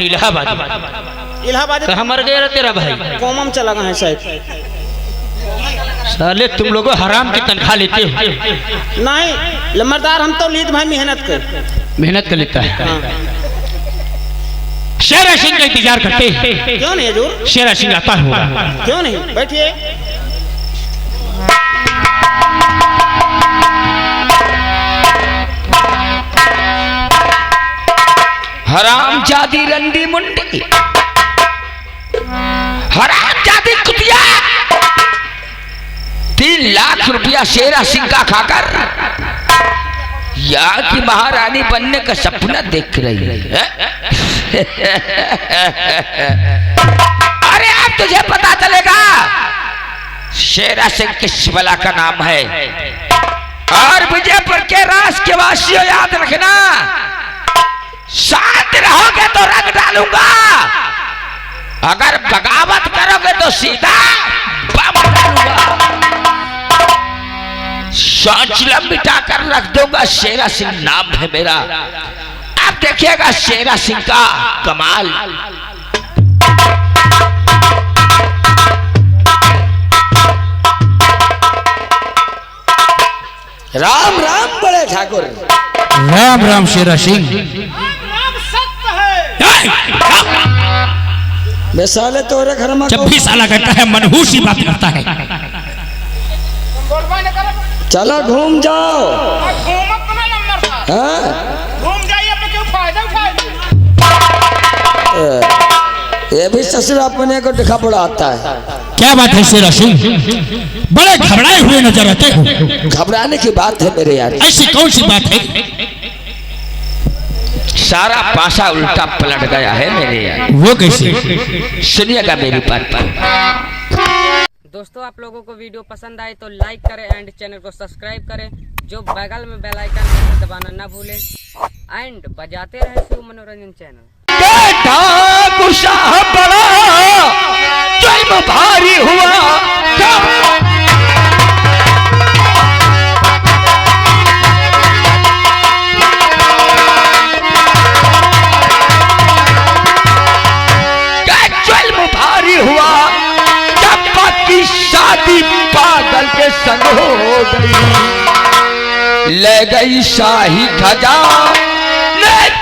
इलाहाबाद कहाँ मर गया तेरा भाई? कोमम चला गया है शायद। साले तुम लोग हराम की तनख्वाह लेते हो। नहीं लम्बरदार, हम तो लीद भाई मेहनत कर लेता है। शेरा सिंह का इंतजार करते हैं। क्यों नहीं हजूर? शेरा सिंह आता होगा। क्यों नहीं, बैठिए। हराम जादी रंडी मुंडी, हराम जादी कुतिया, 3 लाख रुपया शेरा सिंह का खाकर यहाँ की महारानी बनने का सपना देख रही है। अरे अब तुझे पता चलेगा शेरा सिंह किस बला का नाम है। और विजयपुर के राज के वासियों याद रखना, शांत रहोगे तो रंग डालूंगा, अगर बगावत करोगे तो सीधा बम डालूंगा। सांचला मिटा कर रख दूंगा। शेरा सिंह नाम है मेरा। अब देखिएगा शेरा सिंह का कमाल। राम राम बड़े ठाकुर। राम राम शेरा सिंह। मैं साले तोरे घर में जब भी साला करता है मनहूसी बात करता है। चलो घूम जाओ। हाँ? ये भी ससुर अपने को दिखा पड़ा आता है। क्या बात है शेरा सिंह, बड़े घबराए हुए नजर आते हो। घबराने की बात है मेरे यार। ऐसी कौन सी बात है? सारा पासा उल्टा पलट गया है मेरे यार। वो कैसे? सुनिएगा मेरी बात। दोस्तों आप लोगों को वीडियो पसंद आए तो लाइक करें एंड चैनल को सब्सक्राइब करें। जो बगल में बेल आइकन है दबाना ना भूलें एंड बजाते रहे शिव मनोरंजन चैनल। ठाकुर साहब बड़ा जुल्म भारी हुआ, जुल्म भारी हुआ, चंपा की शादी पागल के संग हो गई। ले गई शाही ध्वजा,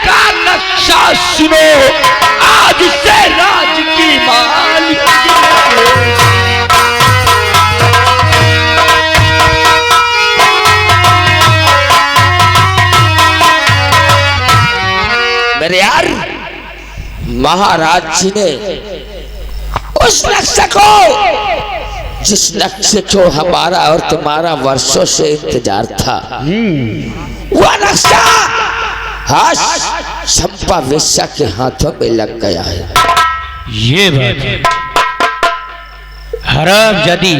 का नक्शा सुनो, आज से राज की मालिक। मेरे यार, महाराज जी ने उस नक्शे को, जिस नक्शे को हमारा और तुम्हारा वर्षों से इंतजार था, वो नक्शा आज चंपा वेश्या के हाथों में लग गया है। ये बात है। हराम जादी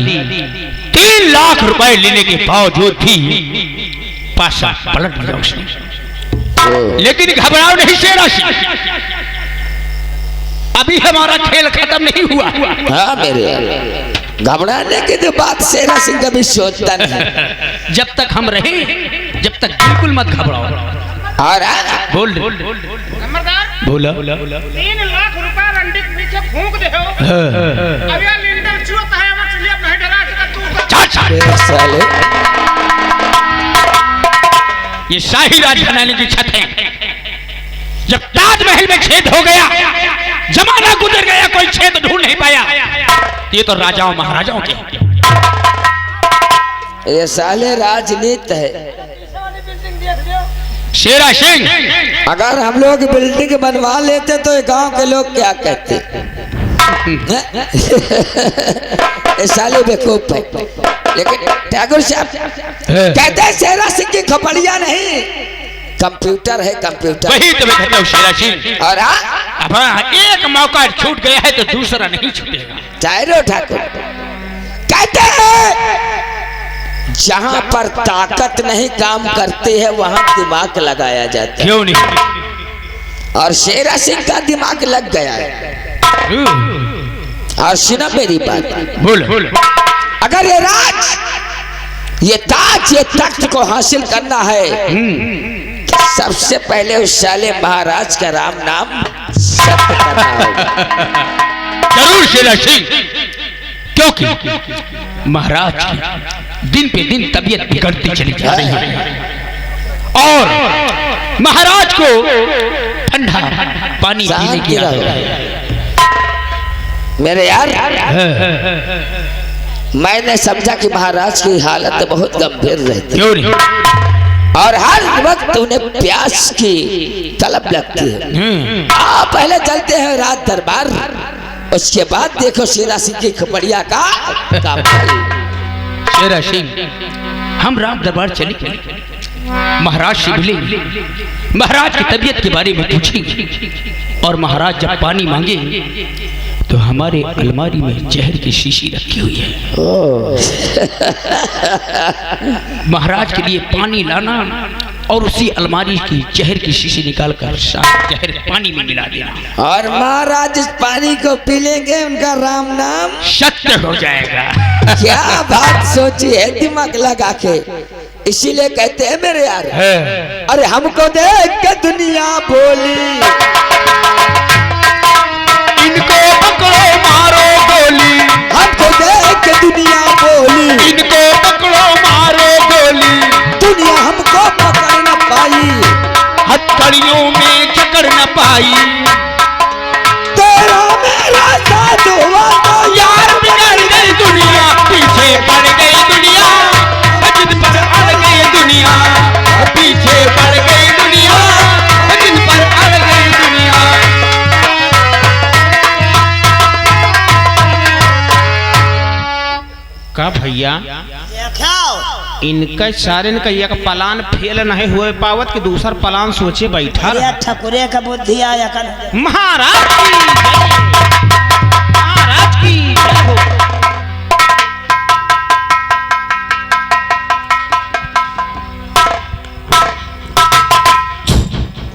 3 लाख रुपए लेने के बावजूद भी पासा पलट दिया उसने। लेकिन घबराओ नहीं शेरा सिंह, अभी हमारा खेल खत्म नहीं हुआ। हाँ मेरे घबराने की तो बात शेरा सिंह कभी सोचता नहीं। जब तक हम रहे जब तक बिल्कुल मत घबराओ। और बोल बोला 3 लाख रुपया रंडी के पीछे फूंक दे हो। अब यार लीडर चुत है, अब चलिए नहीं डरा के साले ये शाही राज बनाने की छत है। जब ताजमहल में छेद हो गया, जमाना गुजर गया, कोई छेद ढूंढ नहीं पाया। ये तो राजाओं महाराजाओं के। ये साले राजनीति है। शेरा सिंह, अगर हम लोग बिल्डिंग बनवा लेते तो ये गांव के लोग क्या कहते? ये साले बेवकूफ है। लेकिन ठाकुर साहब कहते हैं शेरा सिंह की खपड़िया नहीं, कंप्यूटर है कंप्यूटर। वही तो मैं कहता हूँ शेरा सिंह। और अब एक मौका छूट गया है तो दूसरा नहीं छूटेगा। चाहे ठाकुर कहते हैं जहां पर ताकत नहीं काम करती है वहां दिमाग लगाया जाता है। क्यों नहीं? और शेरा सिंह का दिमाग लग गया है। और सुना मेरी बात, बोल। अगर ये राज, ये ताज, ये तख्त को हासिल करना है सबसे पहले उस साले महाराज का राम नाम सत्य करना होगा। जरूर शेरा सिंह, क्योंकि महाराज की दिन पे दिन तबीयत बिगड़ती चली जा रही है और महाराज को ठंडा पानी पीने की आदत है। मेरे यार, मैंने समझा कि महाराज की हालत बहुत गंभीर रहती क्यों नहीं? और हर वक्त उन्हें प्यास की तलब लगती है। आप पहले चलते हैं रात दरबार, उसके बाद देखो शेरा सिंह की खपड़िया का काम। शेरा सिंह, हम रात दरबार चले, महाराज से मिले, महाराज की तबीयत के बारे में पूछेंगे और महाराज जब पानी मांगे तो हमारे अलमारी में जहर की शीशी रखी हुई है। महाराज के लिए पानी लाना और उसी अलमारी की जहर की शीशी निकालकर जहर पानी में मिला देना, और महाराज इस पानी को पी लेंगे, उनका राम नाम सत्य हो जाएगा। क्या बात सोची है दिमाग लगा के। इसीलिए कहते हैं मेरे यार, अरे हमको देख के दुनिया बोली, इनको पकड़ो मारो गोली, हमको देख के दुनिया बोली, इनको पकड़ो मारो गोली, दुनिया हमको पकड़ न पाई, हथकड़ियों में जकड़ न पाई, तेरा मेरा साथ हुआ तो यार बिगड़ गई दुनिया, पीछे पड़ गई दुनिया, जिद पर अड़ गई दुनिया, पीछे पड़ गई दुनिया, जिद पर अड़ गई दुनिया। का भैया इनका सारे का एक पलान फेल नहीं हुए पावत कि दूसर पलान सोचे बैठा रहा। ठकुरे का बुद्धि आया कर। महाराज की जय, महाराज की जय हो।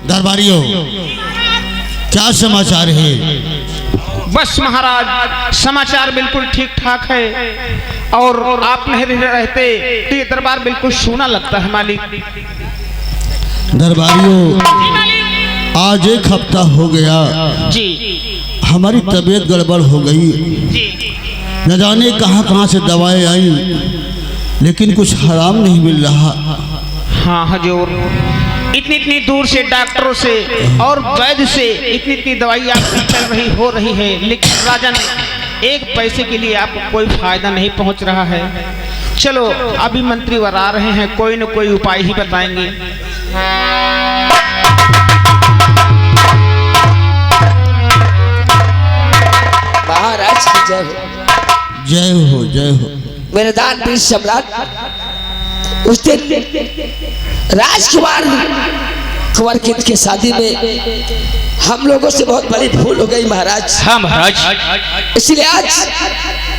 दरबारियों, क्या समाचार है? बस महाराज, समाचार बिल्कुल ठीक ठाक है और आप नहीं रहते तो ये दरबार बिल्कुल सूना लगता है मालिक। दरबारियों, आज एक हफ्ता हो गया जी हमारी तबीयत गड़बड़ हो गई। जी न जाने कहाँ कहाँ से दवाएं आई, लेकिन कुछ आराम नहीं मिल रहा। हाँ हजूर, इतनी इतनी दूर से डॉक्टरों से और वैद्य से इतनी इतनी दवाई आपकी चल रही हो रही है, लेकिन राजन एक पैसे के लिए आपको कोई फायदा नहीं पहुंच रहा है। चलो अभी मंत्री वर आ रहे हैं, कोई न कोई उपाय ही बताएंगे। महाराज की जय हो। जय हो, जय हो। मेरे दानवीर सम्राट, उस दिन राजकुमार कुंवर कित के शादी में हम लोगों से बहुत बड़ी भूल हो गई महाराज। हाँ महाराज, इसलिए आज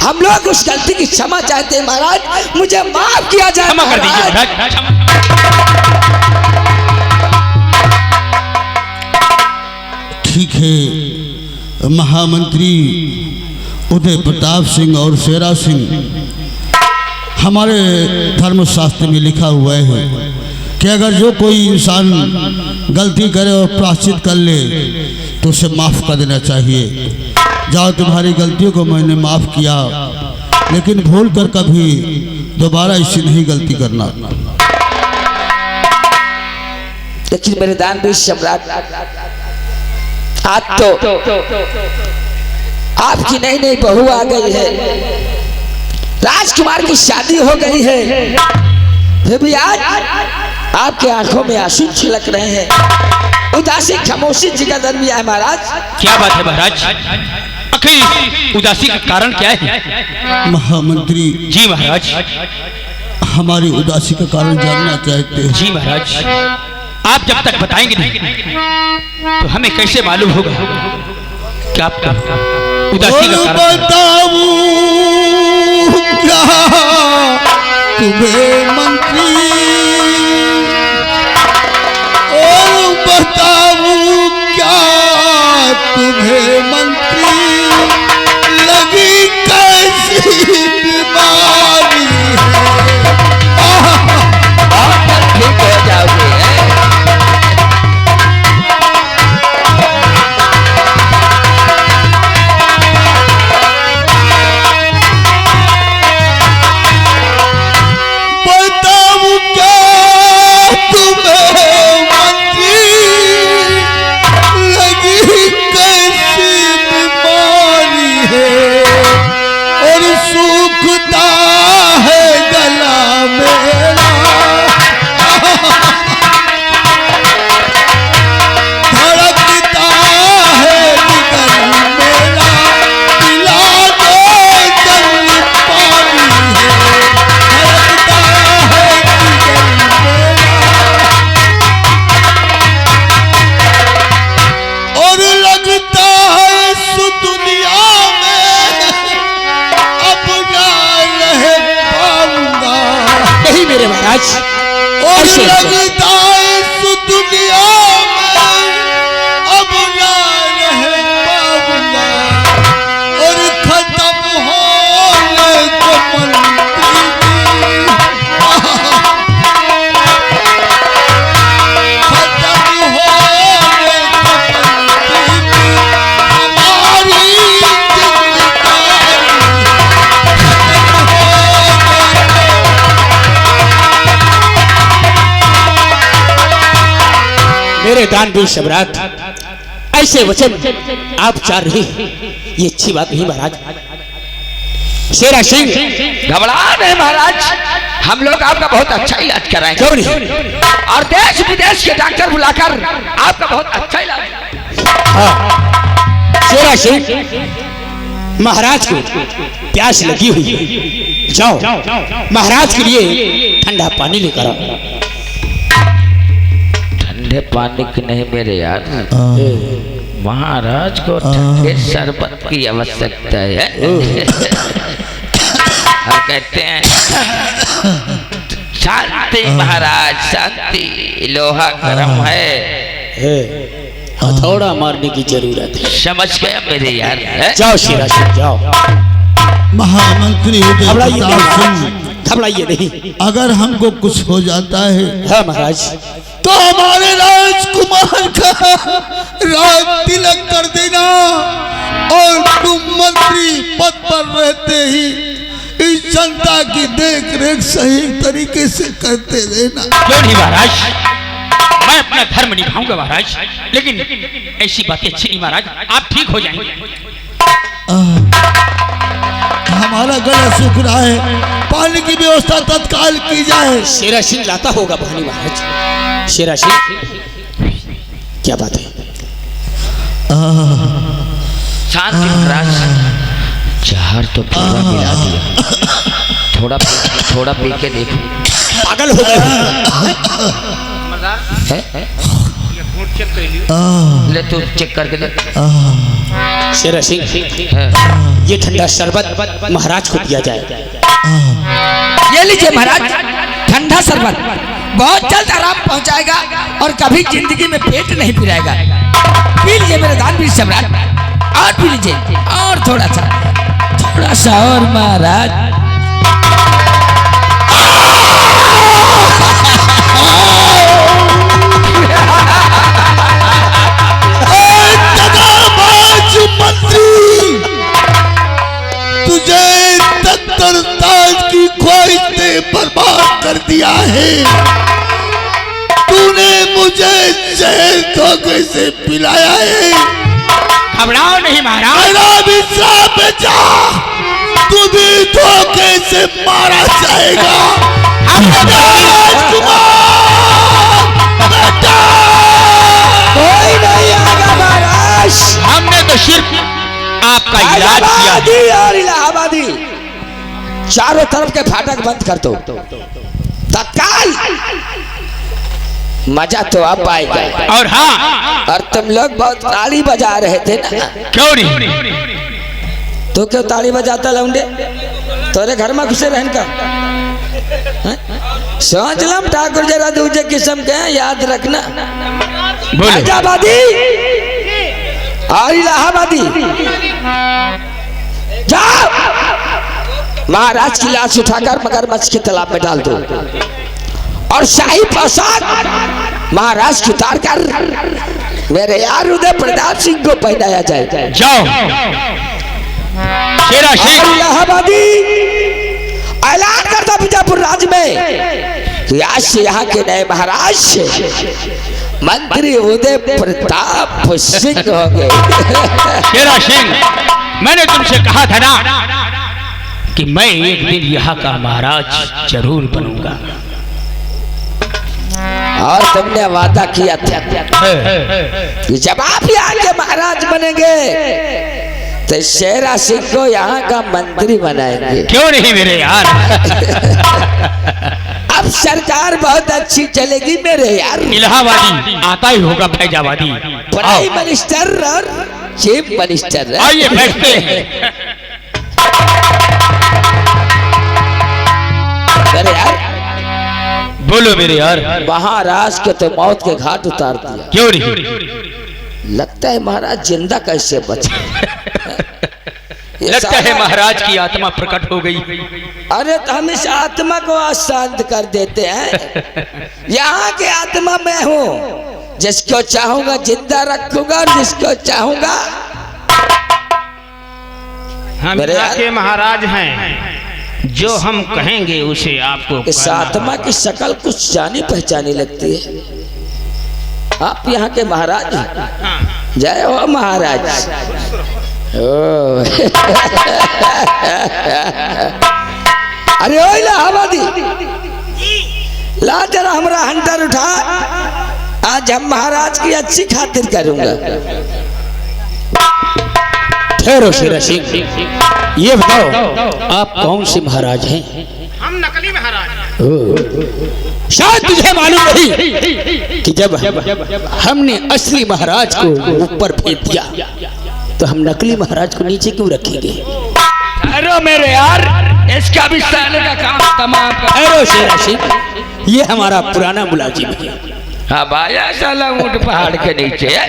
हम लोग उस गलती की क्षमा चाहते हैं महाराज, मुझे माफ किया जाए। क्षमा कर दीजिए महाराज। ठीक है, महामंत्री उदय प्रताप सिंह और शेरा सिंह, हमारे धर्मशास्त्र में लिखा हुआ है कि अगर जो कोई इंसान गलती करे और प्रायश्चित कर ले तो उसे माफ़ कर देना चाहिए। जाओ, तुम्हारी गलतियों को मैंने माफ़ किया, लेकिन भूल कर कभी दोबारा इससे नहीं गलती करना। लेकिन मेरे दानवीर सम्राट, आज तो आपकी नई नई बहू आ गई है, राजकुमार की शादी हो गई है, फिर भी आज आपके आंखों में आंसू छलक रहे हैं, उदासी खामोशी जिगर दरमिया है महाराज। क्या बात है महाराज, आखिर उदासी का कारण क्या है? महामंत्री जी महाराज। हमारी उदासी का कारण जानना चाहते हैं। जी महाराज, आप जब तक बताएंगे नहीं तो हमें कैसे मालूम होगा कि आपका उदासी का कारण बताऊं क्या तुम्हें मंत्री, और बताऊं क्या तुम्हें मंत्री, लगी कैसी बीमारी है। ठीक हो जाओगे। महाराज और ऐसे ऐसे। लगता है इस दुनिया में अब ना रहे पावना और खत्म होने को मंत्री खत्म होने को मंत्री हमारी मेरे दानवीर सम्राट ऐसे वचन आप चाह रहे हैं, ये अच्छी बात नहीं महाराज। शेरा सिंह घबरा नहीं महाराज, हम लोग आपका बहुत अच्छा इलाज कराएंगे। क्यों नहीं? और देश विदेश के डॉक्टर बुलाकर आपका बहुत अच्छा इलाज। हाँ शेरा सिंह, महाराज को प्यास लगी हुई है, जाओ महाराज के लिए ठंडा पानी लेकर आओ। ठंडे पानी की नहीं मेरे यार, महाराज को ठंडे शरबत की आवश्यकता है। और कहते हैं शांति महाराज शांति, लोहा गर्म है, हथौड़ा मारने की जरूरत है। समझ गया मेरे यार। जाओ शेरा सिंह जाओ, महामंत्री उदय प्रताप सिंह, घबराइए नहीं। अगर हमको कुछ हो जाता है हाँ महाराज, तो हमारे राजकुमार का राज तिलक कर देना और तुम मंत्री पद पर रहते ही इस जनता की देख रेख सही तरीके से करते रहना। क्यों नहीं महाराज, मैं अपना धर्म निभाऊंगा महाराज, लेकिन ऐसी बातें अच्छी नहीं महाराज, आप ठीक हो जाएंगे। हमारा गला सूख रहा है, पानी की व्यवस्था तत्काल की जाए। शेरा सिंह लाता होगा पानी महाराज। शेरा सिंह क्या बात है? शांति महाराज, जहर तो पूरा मिला दिया, थोड़ा पी के देखो। पागल हो गए ले तू चेक करके देख। शेरा सिंह, ये ठंडा शरबत महाराज को दिया जाए। ये लीजिए महाराज, ठंडा शरबत बहुत जल्द आराम पहुंचाएगा और कभी जिंदगी में पेट नहीं पिलाएगा। पी लीजिए मेरे दानवीर सम्राट, और पी लीजिए, और थोड़ा सा और महाराज। मंत्री, तुझे तख्तर ताज की ख्वाहिश ने बर्बाद कर दिया है। तूने मुझे जहर धोखे से पिलाया है। घबराओ नहीं महाराज, मेरा भी श्राप जा, तू भी धोखे से मारा जाएगा। कोई नहीं आएगा महाराज। हमने तो सिर्फ आपका इलाज किया है। इलाहाबादी और इलाहाबादी चारों तरफ के फाटक बंद कर दो तत्काल, मजा तो आप पाएगा। और हाँ, और तुम लोग बहुत ताली बजा रहे थे ना, क्यों नहीं, तो क्यों ताली बजाता लौंडे? तोरे घर में घुसे रहन का सोच लम ठाकुर जरा दूसरे किस्म के हैं, याद रखना। बोले आजाबादी और इलाहाबादी, जाओ महाराज की लाश उठाकर मगरमच्छ के तालाब में डाल दो और शाही पोशाक महाराज की उतार कर मेरे यार उदय प्रताप सिंह को पहनाया जाए। जाओ शेरा सिंह, इलाहाबादी ऐलान करता बीजापुर राज्य में कि आज से यहाँ के नए महाराज मंत्री उदय प्रताप सिंह हो गए। शेरा सिंह, मैंने तुमसे कहा था ना कि मैं एक दिन यहाँ का महाराज जरूर बनूंगा, और तुमने वादा किया था कि जब आप यहाँ के महाराज बनेंगे तो शेरा सिंह को यहाँ का मंत्री बनाएंगे। क्यों नहीं मेरे यार। अब सरकार बहुत अच्छी चलेगी मेरे यार। इलाहाबादी आता ही होगा फैजाबादी। प्राइम मिनिस्टर और चीफ मिनिस्टर। आइए बैठते हैं। अरे यार बोलो मेरे यार। महाराज के तो मौत के घाट उतार दिया। क्यों नहीं? लगता है महाराज जिंदा कैसे बचे। लगता है महाराज की आत्मा प्रकट हो गई। अरे तो हम इस आत्मा को आज शांत कर देते हैं। यहाँ की आत्मा मैं हूँ, जिसको चाहूंगा जिंदा रखूंगा और जिसको चाहूंगा। हम मेरे यहाँ यार- के महाराज हैं, जो हम कहेंगे उसे आपको इस करना आत्मा की शक्ल कुछ जानी पहचानी लगती है। आप यहाँ के महाराज हैं। जय हो महाराज। ओ। अरे ओ इलाहाबादी, ला जरा हमरा हंटर उठा। आज हम महाराज की अच्छी खातिर करूंगा। ठहरो शेरा सिंह, ये बताओ आप कौन से महाराज हैं? हम नकली महाराज हैं। शायद तुझे मालूम नहीं कि जब हमने असली महाराज को ऊपर फेंक दिया तो हम नकली महाराज को नीचे क्यों रखेंगे? अरे मेरे यार, इसका भी साले का काम तमाम कर। ठहरो शेरा सिंह, ये हमारा पुराना मुलाजिम है। हाँ भाया साला ऊंट पहाड़ के नीचे है।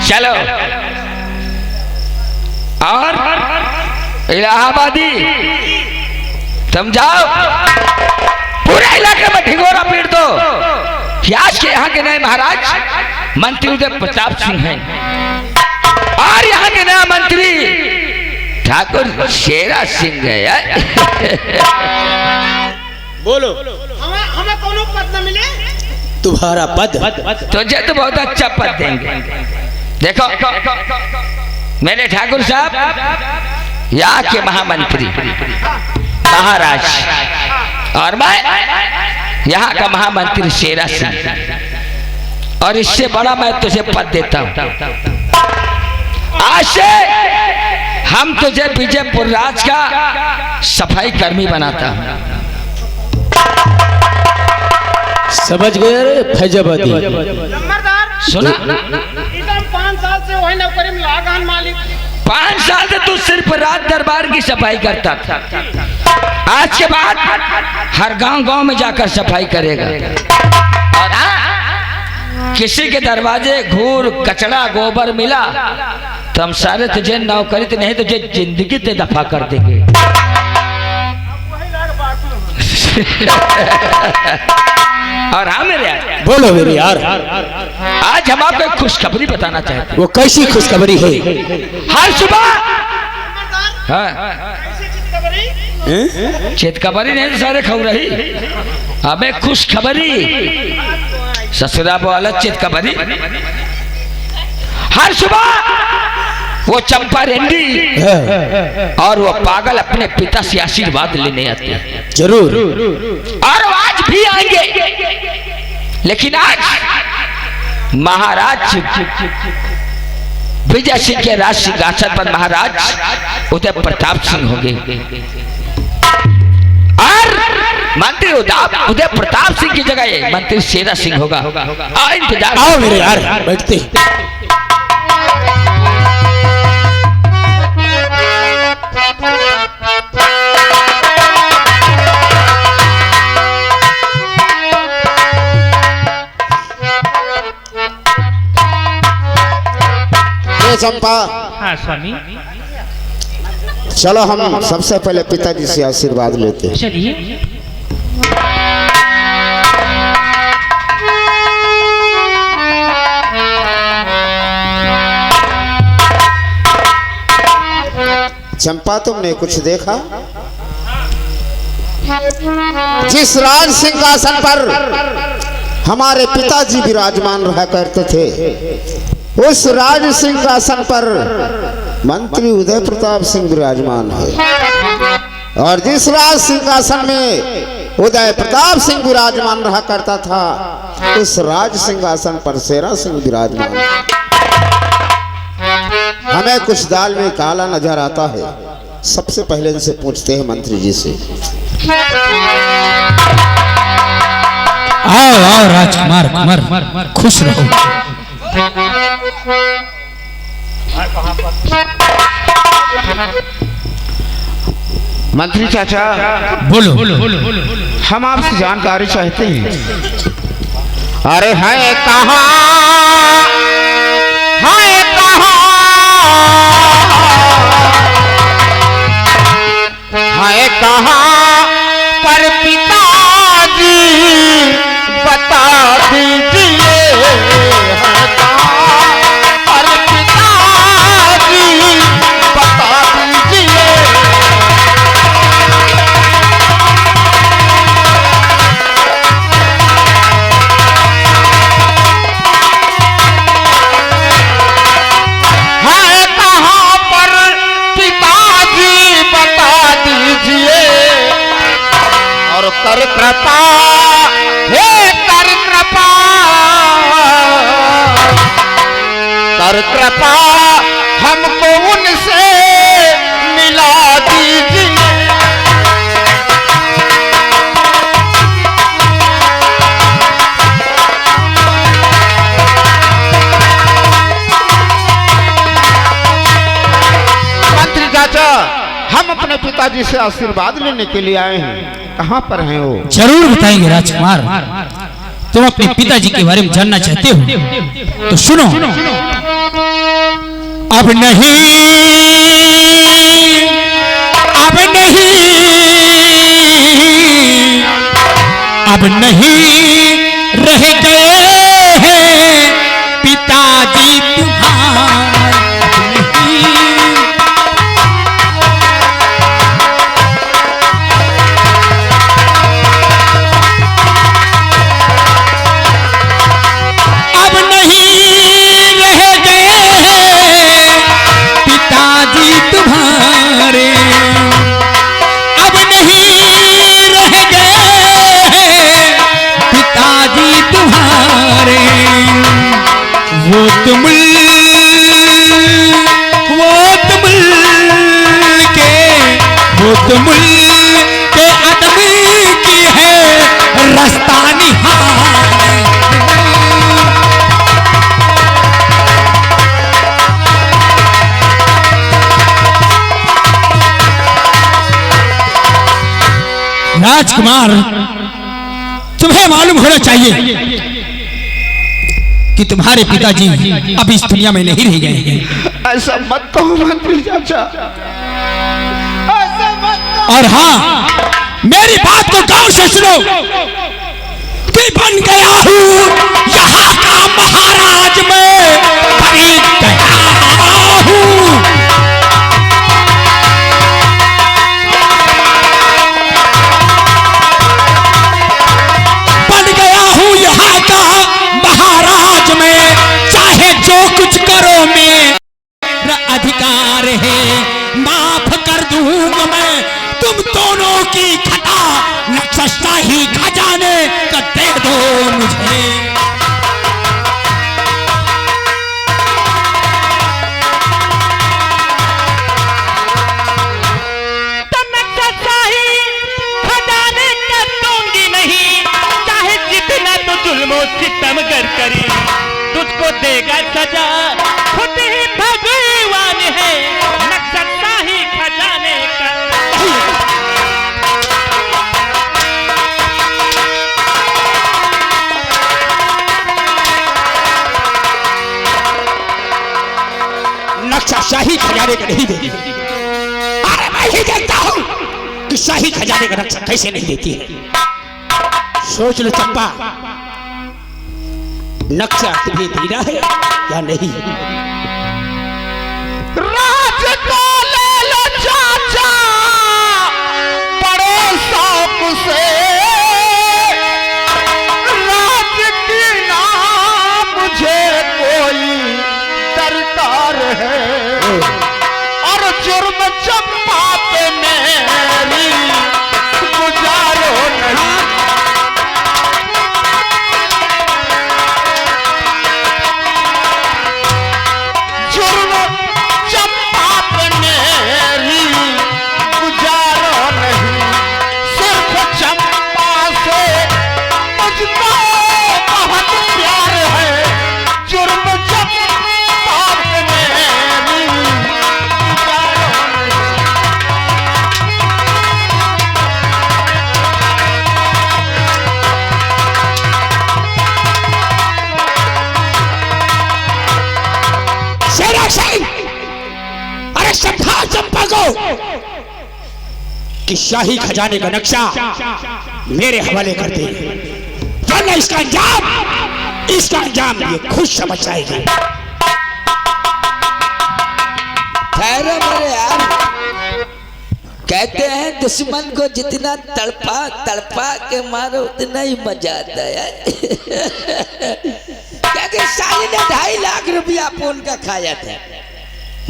चलो और इलाहाबादी तुम जाओ, पूरे इलाके में ढिंगोरा पीट दो कि आज के यहाँ के नए महाराज मंत्री उदय प्रताप सिंह हैं और यहाँ के नया मंत्री ठाकुर शेरा सिंह है। बोलो, हमें कोनो पद न मिले। तुम्हारा पद तुझे तो बहुत अच्छा पद देंगे। देखो मेरे ठाकुर साहब यहाँ के महामंत्री महाराज और मैं यहाँ का महामंत्री शेरा सिंह, और इससे बड़ा मैं तुझे पद देता हूँ। आज से हम तुझे विजयपुर राज का सफाई कर्मी बनाता हूँ। समझ गए रे फैजाबादी? सुना? 5 साल से वही नौकरी में लगान मालिक। 5 साल से तू सिर्फ रात दरबार की सफाई करता था, आज के बाद हर गांव-गांव में जाकर सफाई करेगा। और हाँ, किसी के दरवाजे घूर कचरा गोबर मिला तो हम सारे तुझे नौकरी तो नहीं, तुझे जिंदगी से दफा कर देंगे। और हाँ मेरे यार, बोलो मेरे यार, आज हम आपको एक खुशखबरी बताना चाहते हैं। वो कैसी खुशखबरी है? हर सुबह चितखबरी नहीं तो सारे खबर रही, हमें खुशखबरी ससुरा वाला चितखबरी। हर सुबह वो चंपा रेंडी और वो पागल अपने पिता से आशीर्वाद लेने आते हैं। जरूर। और वो आज भी आएंगे, लेकिन आज महाराज विजय सिंह के राज सिंहासन पर महाराज उदय प्रताप सिंह होंगे और मंत्री उदय प्रताप सिंह की जगह मंत्री शेरा सिंह होगा। आओ इंतजार। आओ मेरे यार, बैठते। चंपा, हाँ स्वामी, चलो हम सबसे पहले पिताजी से आशीर्वाद लेते हैं। चलिए। चंपा, तुमने कुछ देखा? जिस राज सिंहासन पर हमारे पिताजी विराजमान रहा करते थे, उस राज सिंहासन पर मंत्री उदय प्रताप सिंह विराजमान है। और जिस राज सिंहासन में उदय प्रताप सिंह विराजमान रहा करता था, उस राज सिंहासन पर शेरा सिंह विराजमान है। हमें कुछ दाल में काला नजर आता है। सबसे पहले इनसे पूछते हैं मंत्री जी से। आओ आओ राजकुमार, कुमार खुश रहो। मंत्री चाचा, बोलो। हम आपसे जानकारी चाहते हैं। अरे है कहाँ, है कहाँ, है कहाँ पर पिताजी बता दीजिए, है कहाँ पर पिताजी बता दीजिए। कर कृपा, हे कर कृपा, कर कृपा हमको उनसे मिला दीजिए। मंत्री चाचा, हम अपने पिताजी से आशीर्वाद लेने के लिए आए हैं। कहाँ पर हैं वो? जरूर बताएंगे राजकुमार। तुम अपने पिताजी के बारे में जानना चाहते हो तो सुनो। अब नहीं, अब नहीं, अब नहीं रह गए हैं पिताजी तुम्हारे। तुम के आदमी की है रास्ता निहार। राजकुमार, तुम्हें मालूम होना चाहिए कि तुम्हारे पिताजी अब इस दुनिया में नहीं रह गए हैं। ऐसा मत कहो मंत्री चाचा। और हाँ, मेरी बात को गौर से सुनो कि बन गया हूँ यहाँ का महाराज मैं, खरीद गया हूँ। बन गया हूँ यहाँ का महाराज मैं, चाहे जो कुछ करो मेरा अधिकार है, माफ कर दूंगा मैं तुम दोनों की खता, नक्शा-शाही खजाने का दे दो मुझे। तो नक्शा-शाही खजाने का दूंगी नहीं, चाहे जितना तो जुल्म सितम कर करी, तुझको देगा सजा खुद ही भगवान है, नक्शा-शाही खजाने का। नक्शा शाही खजाने का नहीं देती। अरे मैं ही देखता हूँ कि शाही खजाने का नक्शा कैसे नहीं देती है। सोच लो चंपा, नक्शा तुम्हें देना है या नहीं? राज को ले लो चाचा बड़े शौक से, राज की ना मुझे कोई दरकार है, और जुर्म चंपा पे मेरी गुजारो नहीं। सको कि शाही खजाने का नक्शा मेरे हवाले कर दे, वरना इसका अंजाम ये खुद समझ जाएगी। ठहरो मेरे यार, कहते हैं दुश्मन को जितना तड़पा तड़पा के मारो उतना ही मजा आता है। क्योंकि साली ने 2.5 लाख रुपया फोन का खाया था,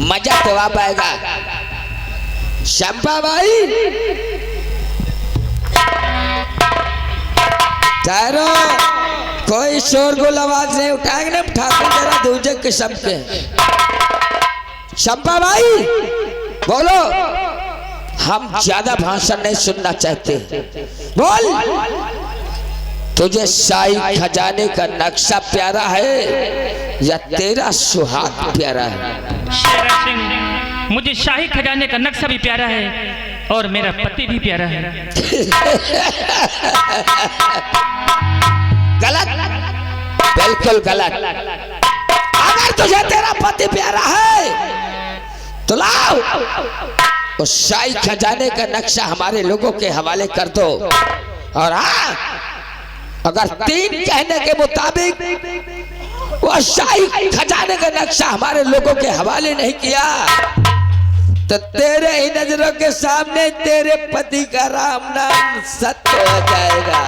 मजा तो आ पाएगा। शंपा भाई ठहरो, कोई शोरगुल आवाज नहीं उठाएंगे ना, ठाकुर जरा दूजे किस्म के। शंपा भाई बोलो, हम ज्यादा भाषण नहीं सुनना चाहते, बोल। तुझे शाही खजाने का नक्शा प्यारा है या तेरा सुहाग प्यारा है? शेरा सिंह, मुझे शाही खजाने का नक्शा भी प्यारा है और मेरा पति भी प्यारा है। गलत, बिल्कुल गलत। अगर तुझे तेरा पति प्यारा है तो लाओ उस शाही खजाने का नक्शा हमारे लोगों के हवाले कर दो। और हाँ, अगर 3 कहने के मुताबिक वो शाही खजाने का नक्शा हमारे लोगों के हवाले नहीं किया तो तेरे ही नजरों के सामने तेरे पति का राम नाम सत्य हो जाएगा।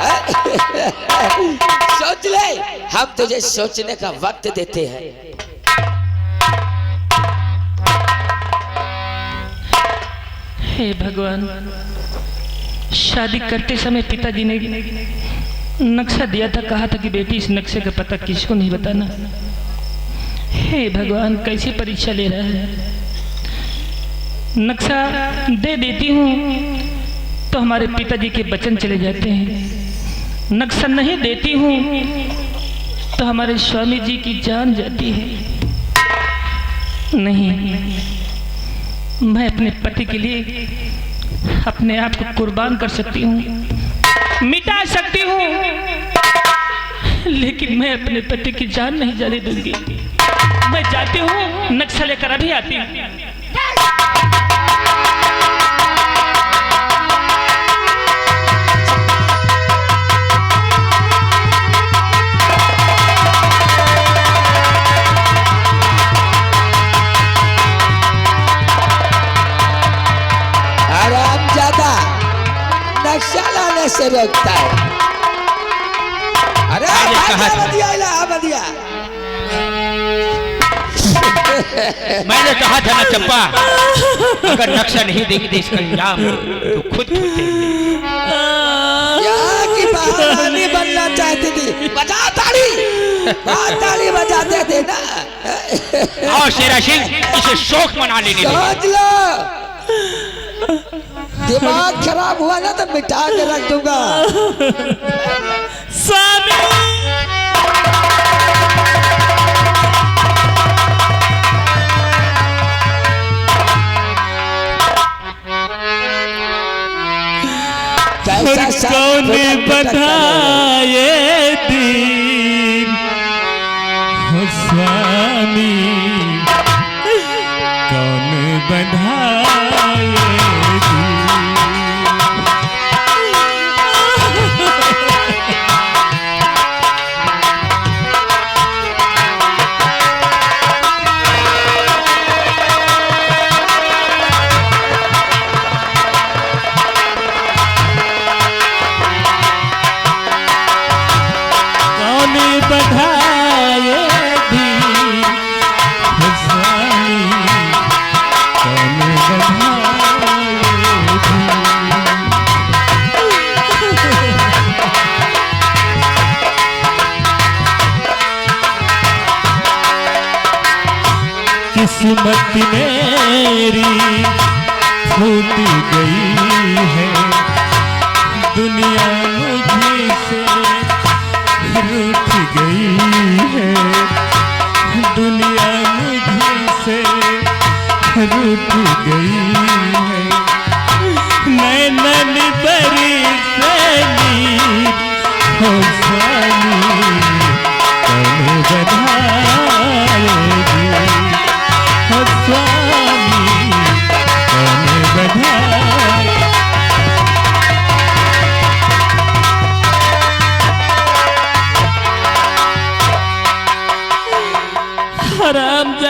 सोच ले, हम तुझे सोचने का वक्त देते हैं। हे भगवान, शादी करते समय पिताजी ने नक्शा दिया था, कहा था कि बेटी इस नक्शे का पता किसको नहीं बताना। हे भगवान, कैसी परीक्षा ले रहा है। नक्शा दे देती हूँ तो हमारे पिताजी के वचन चले जाते हैं, नक्शा नहीं देती हूँ तो हमारे स्वामी जी की जान जाती है। नहीं, मैं अपने पति के लिए अपने आप को कुर्बान कर सकती हूँ, मिटा सकती हूँ, लेकिन मैं अपने पति की जान नहीं जाने दूंगी। मैं जाती हूँ, नक्शा लेकर अभी आती हूँ। नक्शा लाने से रोकता है। अरे मैंने कहा था ना चंपा, अगर नक्शा नहीं देगी तो इसका इल्जाम तो खुद की महारानी बनना चाहती थी, बजा ताली, ताली बजाते थे ना। और शेरा सिंह, इसे शौक मना लेने दो। सोच लो, दिमाग खराब हुआ ना तो मिटा के रख दूंगा। कौन बताए दीन हो स्वामी, कौन बंधाए किस्मत मेरी फूट गई है, दुनिया मुझसे रूठ गई है, दुनिया मुझसे रूठ गई है। नैनन बरी सनी हो स्वामी, कौन बधाएगी हो स्वामी, कौन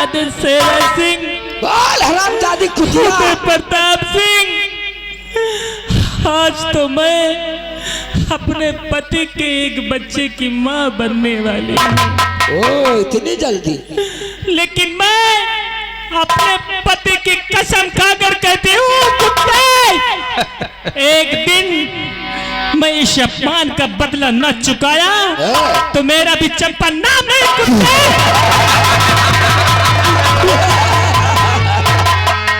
हरामजादे शेरा सिंह, बोल हरामजादी कुतिया। उदय प्रताप सिंह, आज तो मैं अपने पति के एक बच्चे की मां बनने वाली हूँ। ओ इतनी जल्दी? लेकिन मैं अपने पति की कसम खाकर कहती हूँ कुत्ते, एक दिन मैं इस अपमान का बदला न चुकाया तो मेरा भी चंपा नाम नहीं कुत्ते।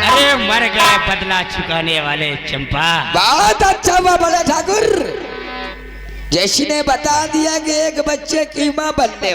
अरे मर गए बदला चुकाने वाले चंपा। बहुत अच्छा हुआ बड़े ठाकुर, जैसी ने बता दिया कि एक बच्चे की मां बनने